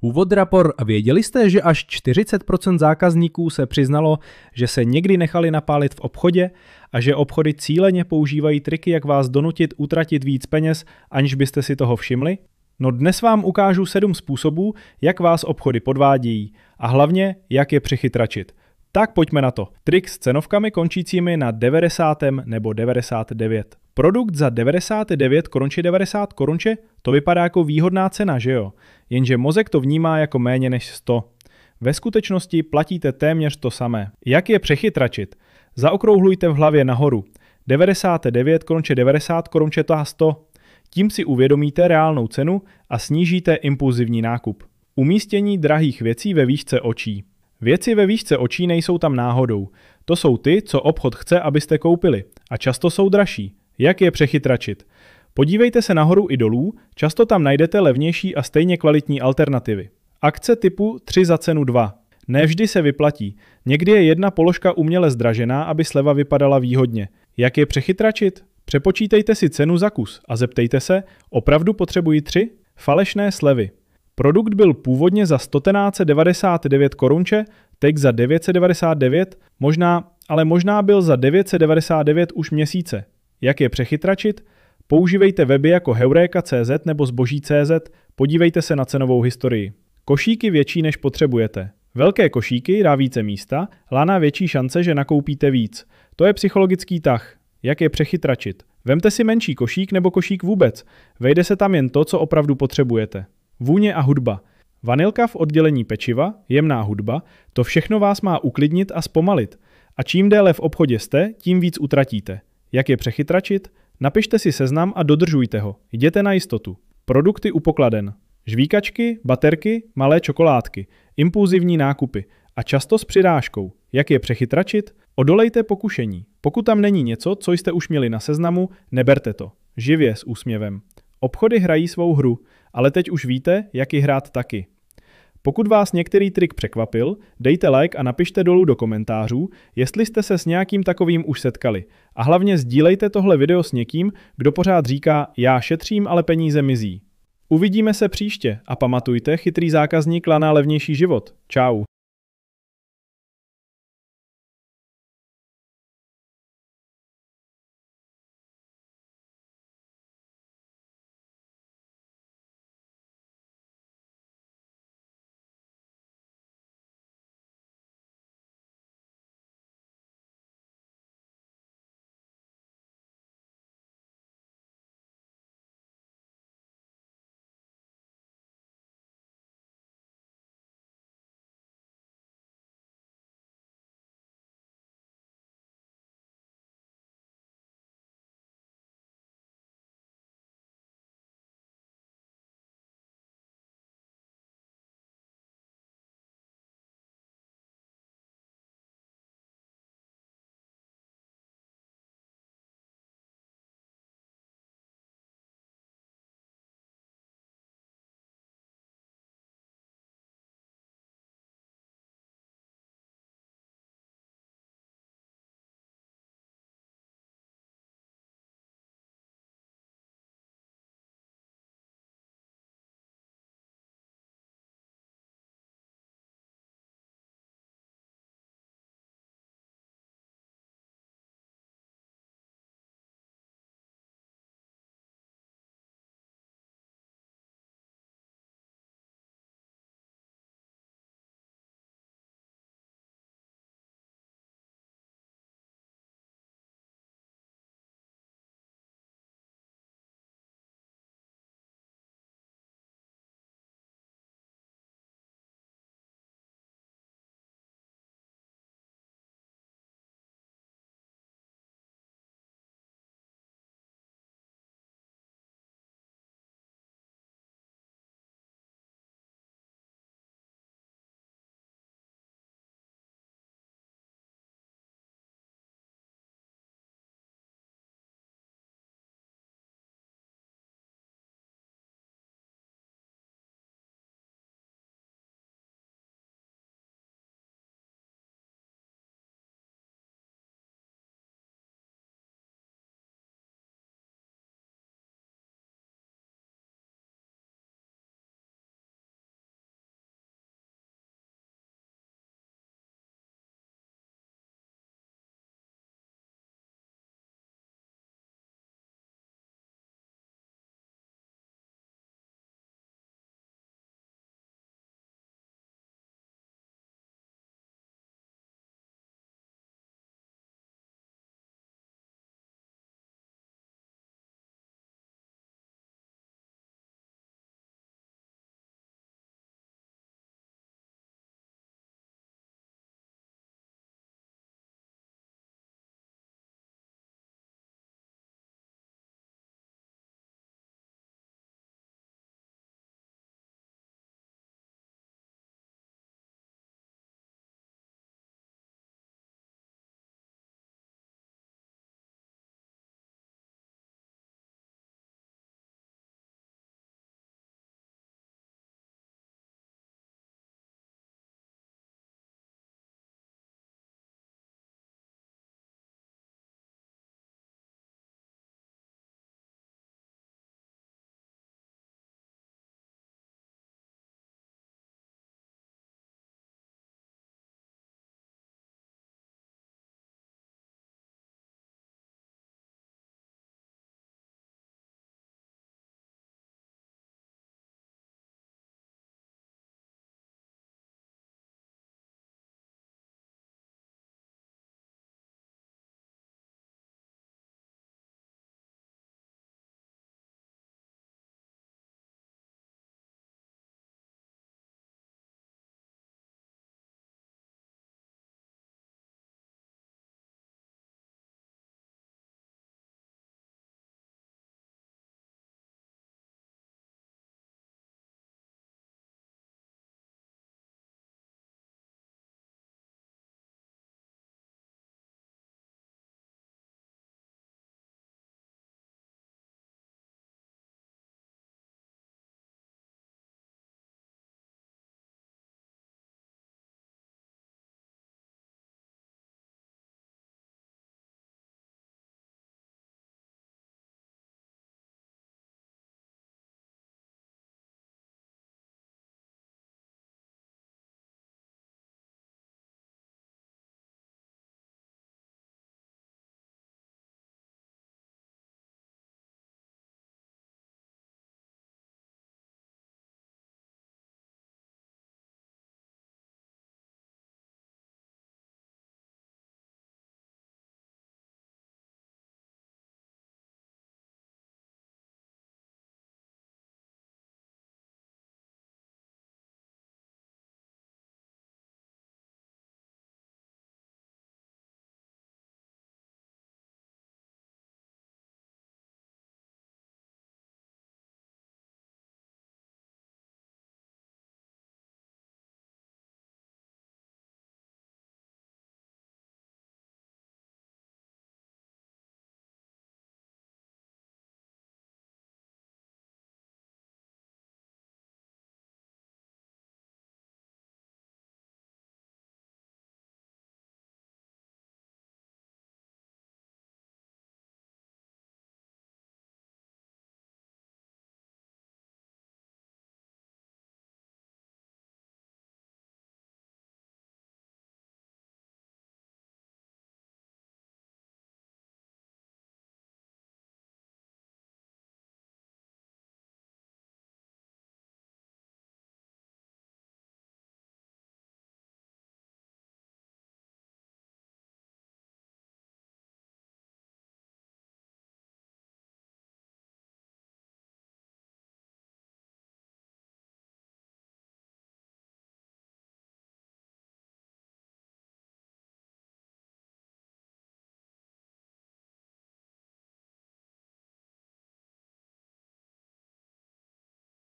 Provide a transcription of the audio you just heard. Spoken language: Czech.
Úvod rapor. Věděli jste, že až 40% zákazníků se přiznalo, že se někdy nechali napálit v obchodě a že obchody cíleně používají triky, jak vás donutit utratit víc peněz, aniž byste si toho všimli? No dnes vám ukážu 7 způsobů, jak vás obchody podvádějí a hlavně, jak je přechytračit. Tak pojďme na to. Trik s cenovkami končícími na 90 nebo 99. Produkt za 99 korunče 90 korunče, to vypadá jako výhodná cena, že jo? Jenže mozek to vnímá jako méně než 100. Ve skutečnosti platíte téměř to samé. Jak je přechytračit? Zaokrouhlujte v hlavě nahoru. 99 korunče 90 korunče to 100. Tím si uvědomíte reálnou cenu a snížíte impulzivní nákup. Umístění drahých věcí ve výšce očí. Věci ve výšce očí nejsou tam náhodou. To jsou ty, co obchod chce, abyste koupili. A často jsou dražší. Jak je přechytračit? Podívejte se nahoru i dolů, často tam najdete levnější a stejně kvalitní alternativy. Akce typu 3 za cenu 2. Nevždy se vyplatí. Někdy je jedna položka uměle zdražená, aby sleva vypadala výhodně. Jak je přechytračit? Přepočítejte si cenu za kus a zeptejte se, opravdu potřebuji 3? Falešné slevy. Produkt byl původně za 199 korunče, teď za 999, možná byl za 999 už měsíce. Jak je přechytračit? Používejte weby jako Heureka.cz nebo Zboží.cz, podívejte se na cenovou historii. Košíky větší než potřebujete. Velké košíky dá více místa, lana větší šance, že nakoupíte víc. To je psychologický tah. Jak je přechytračit? Vemte si menší košík nebo košík vůbec. Vejde se tam jen to, co opravdu potřebujete. Vůně a hudba. Vanilka v oddělení pečiva, jemná hudba, to všechno vás má uklidnit a zpomalit. A čím déle v obchodě jste, tím víc utratíte. Jak je přechytračit? Napište si seznam a dodržujte ho. Jděte na jistotu. Produkty u pokladen. Žvíkačky, baterky, malé čokoládky, impulzivní nákupy a často s přirážkou. Jak je přechytračit? Odolejte pokušení. Pokud tam není něco, co jste už měli na seznamu, neberte to. Živě s úsměvem. Obchody hrají svou hru, ale teď už víte, jak ji hrát taky. Pokud vás některý trik překvapil, dejte like a napište dolů do komentářů, jestli jste se s nějakým takovým už setkali. A hlavně sdílejte tohle video s někým, kdo pořád říká, já šetřím, ale peníze mizí. Uvidíme se příště a pamatujte, chytrý zákazník laná levnější život. Čau.